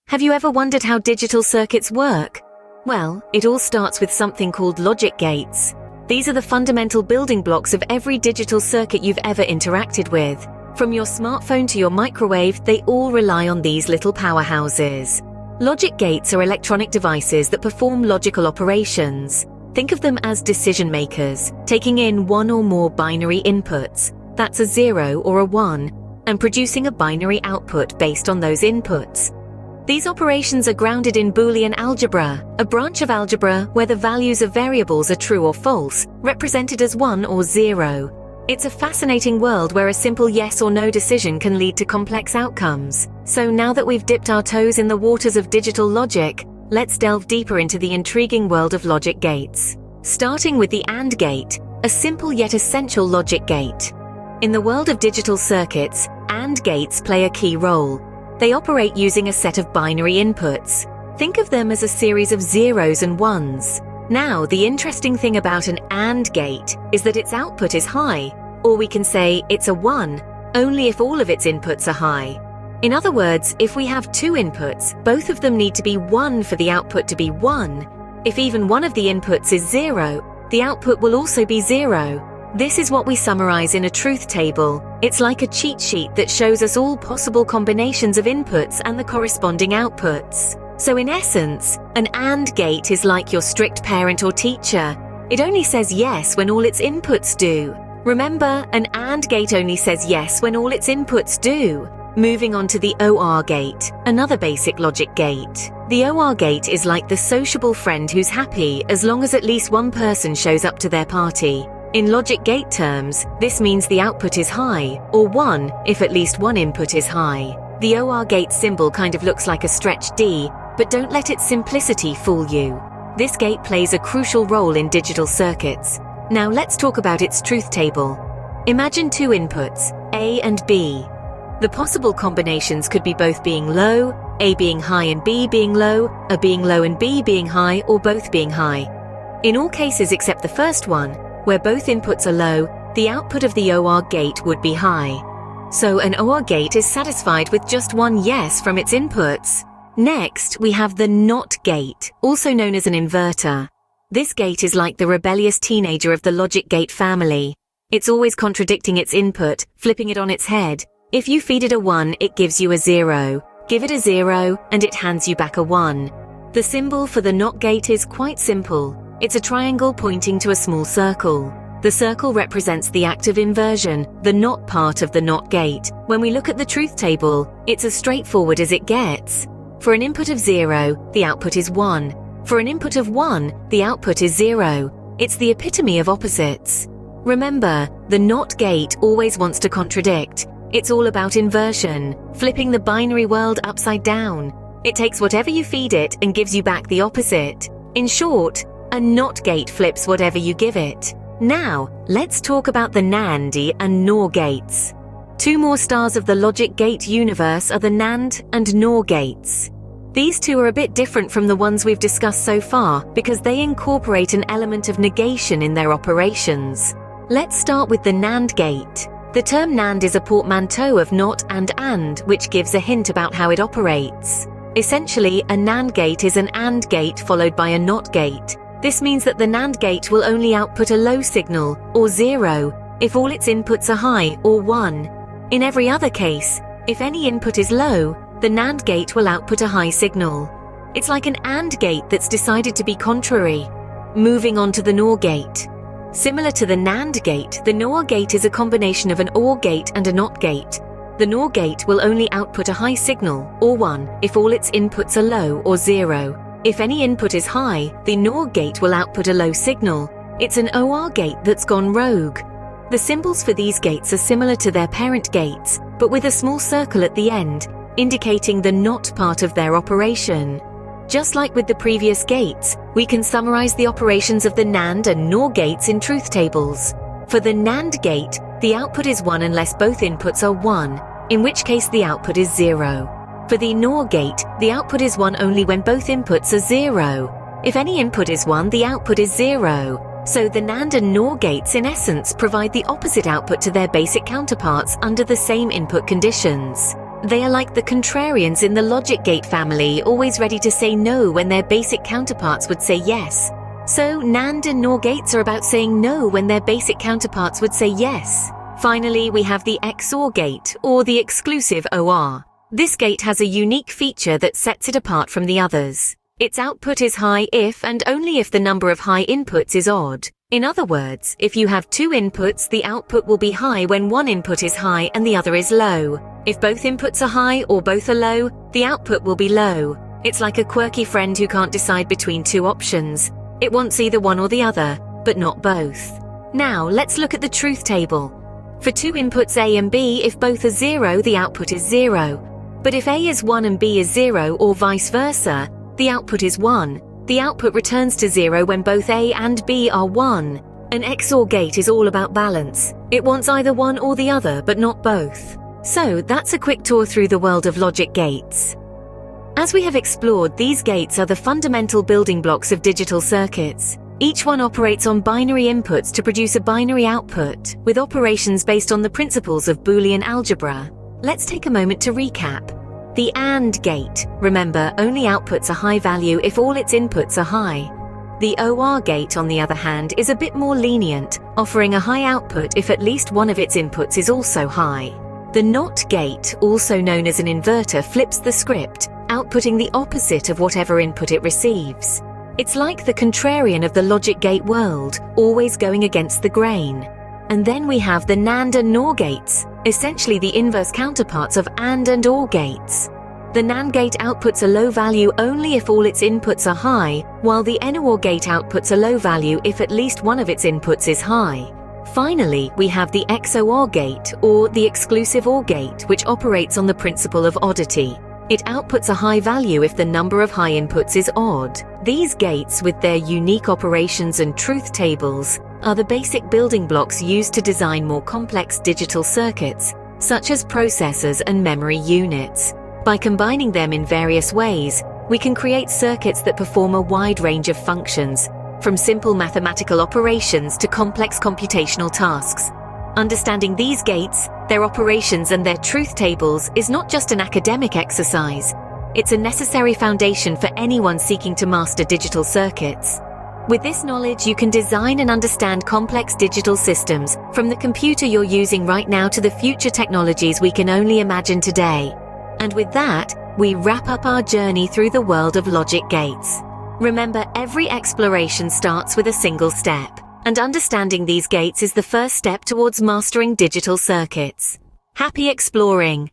Have you ever wondered how digital circuits work? Well, it all starts with something called logic gates. These are the fundamental building blocks of every digital circuit you've ever interacted with. From your smartphone to your microwave, they all rely on these little powerhouses. Logic gates are electronic devices that perform logical operations. Think of them as decision makers, taking in one or more binary inputs, that's a 0 or a 1, and producing a binary output based on those inputs. These operations are grounded in Boolean algebra, a branch of algebra where the values of variables are true or false, represented as 1 or 0. It's a fascinating world where a simple yes or no decision can lead to complex outcomes. So now that we've dipped our toes in the waters of digital logic, let's delve deeper into the intriguing world of logic gates. Starting with the AND gate, a simple yet essential logic gate. In the world of digital circuits, AND gates play a key role. They operate using a set of binary inputs. Think of them as a series of zeros and ones. Now, the interesting thing about an AND gate is that its output is high, or we can say it's a 1, only if all of its inputs are high. In other words, if we have two inputs, both of them need to be 1 for the output to be 1. If even one of the inputs is 0, the output will also be 0. This is what we summarize in a truth table. It's like a cheat sheet that shows us all possible combinations of inputs and the corresponding outputs. So in essence, an AND gate is like your strict parent or teacher. It only says yes when all its inputs do. Remember, an AND gate only says yes when all its inputs do. Moving on to the OR gate, another basic logic gate. The OR gate is like the sociable friend who's happy as long as at least one person shows up to their party. In logic gate terms, this means the output is high, or 1 if at least one input is high. The OR gate symbol kind of looks like a stretched D, but don't let its simplicity fool you. This gate plays a crucial role in digital circuits. Now let's talk about its truth table. Imagine two inputs, A and B. The possible combinations could be both being low, A being high and B being low, A being low and B being high, or both being high. In all cases except the first one, where both inputs are low, the output of the OR gate would be high. So an OR gate is satisfied with just one yes from its inputs. Next, we have the NOT gate, also known as an inverter. This gate is like the rebellious teenager of the logic gate family. It's always contradicting its input, flipping it on its head. If you feed it a 1, it gives you a 0. Give it a 0, and it hands you back a 1. The symbol for the NOT gate is quite simple. It's a triangle pointing to a small circle. The circle represents the act of inversion, the NOT part of the NOT gate. When we look at the truth table, it's as straightforward as it gets. For an input of 0, the output is 1. For an input of 1, the output is 0. It's the epitome of opposites. Remember, the NOT gate always wants to contradict. It's all about inversion, flipping the binary world upside down. It takes whatever you feed it and gives you back the opposite. In short, a NOT gate flips whatever you give it. Now, let's talk about the NAND and NOR gates. Two more stars of the logic gate universe are the NAND and NOR gates. These two are a bit different from the ones we've discussed so far because they incorporate an element of negation in their operations. Let's start with the NAND gate. The term NAND is a portmanteau of NOT and AND, which gives a hint about how it operates. Essentially, a NAND gate is an AND gate followed by a NOT gate. This means that the NAND gate will only output a low signal, or 0, if all its inputs are high, or 1. In every other case, if any input is low, the NAND gate will output a high signal. It's like an AND gate that's decided to be contrary. Moving on to the NOR gate. Similar to the NAND gate, the NOR gate is a combination of an OR gate and a NOT gate. The NOR gate will only output a high signal, or 1, if all its inputs are low, or 0. If any input is high, the NOR gate will output a low signal. It's an OR gate that's gone rogue. The symbols for these gates are similar to their parent gates, but with a small circle at the end, indicating the NOT part of their operation. Just like with the previous gates, we can summarize the operations of the NAND and NOR gates in truth tables. For the NAND gate, the output is 1 unless both inputs are 1, in which case the output is 0. For the NOR gate, the output is 1 only when both inputs are 0. If any input is 1, the output is 0. So the NAND and NOR gates in essence provide the opposite output to their basic counterparts under the same input conditions. They are like the contrarians in the logic gate family, always ready to say no when their basic counterparts would say yes. So NAND and NOR gates are about saying no when their basic counterparts would say yes. Finally, we have the XOR gate, or the exclusive OR. This gate has a unique feature that sets it apart from the others. Its output is high if and only if the number of high inputs is odd. In other words, if you have two inputs, the output will be high when one input is high and the other is low. If both inputs are high or both are low, the output will be low. It's like a quirky friend who can't decide between two options. It wants either one or the other, but not both. Now, let's look at the truth table. For two inputs A and B, if both are 0, the output is 0. But if A is 1 and B is 0, or vice versa, the output is 1. The output returns to 0 when both A and B are 1. An XOR gate is all about balance. It wants either one or the other, but not both. So that's a quick tour through the world of logic gates. As we have explored, these gates are the fundamental building blocks of digital circuits. Each one operates on binary inputs to produce a binary output, with operations based on the principles of Boolean algebra. Let's take a moment to recap. The AND gate, remember, only outputs a high value if all its inputs are high. The OR gate, on the other hand, is a bit more lenient, offering a high output if at least one of its inputs is also high. The NOT gate, also known as an inverter, flips the script, outputting the opposite of whatever input it receives. It's like the contrarian of the logic gate world, always going against the grain. And then we have the NAND and NOR gates, essentially the inverse counterparts of AND and OR gates. The NAND gate outputs a low value only if all its inputs are high, while the NOR gate outputs a low value if at least one of its inputs is high. Finally, we have the XOR gate, or the exclusive OR gate, which operates on the principle of oddity. It outputs a high value if the number of high inputs is odd. These gates, with their unique operations and truth tables, are the basic building blocks used to design more complex digital circuits, such as processors and memory units. By combining them in various ways, we can create circuits that perform a wide range of functions, from simple mathematical operations to complex computational tasks. Understanding these gates, their operations and their truth tables is not just an academic exercise. It's a necessary foundation for anyone seeking to master digital circuits. With this knowledge, you can design and understand complex digital systems, from the computer you're using right now to the future technologies we can only imagine today. And with that, we wrap up our journey through the world of logic gates. Remember, every exploration starts with a single step, and understanding these gates is the first step towards mastering digital circuits. Happy exploring!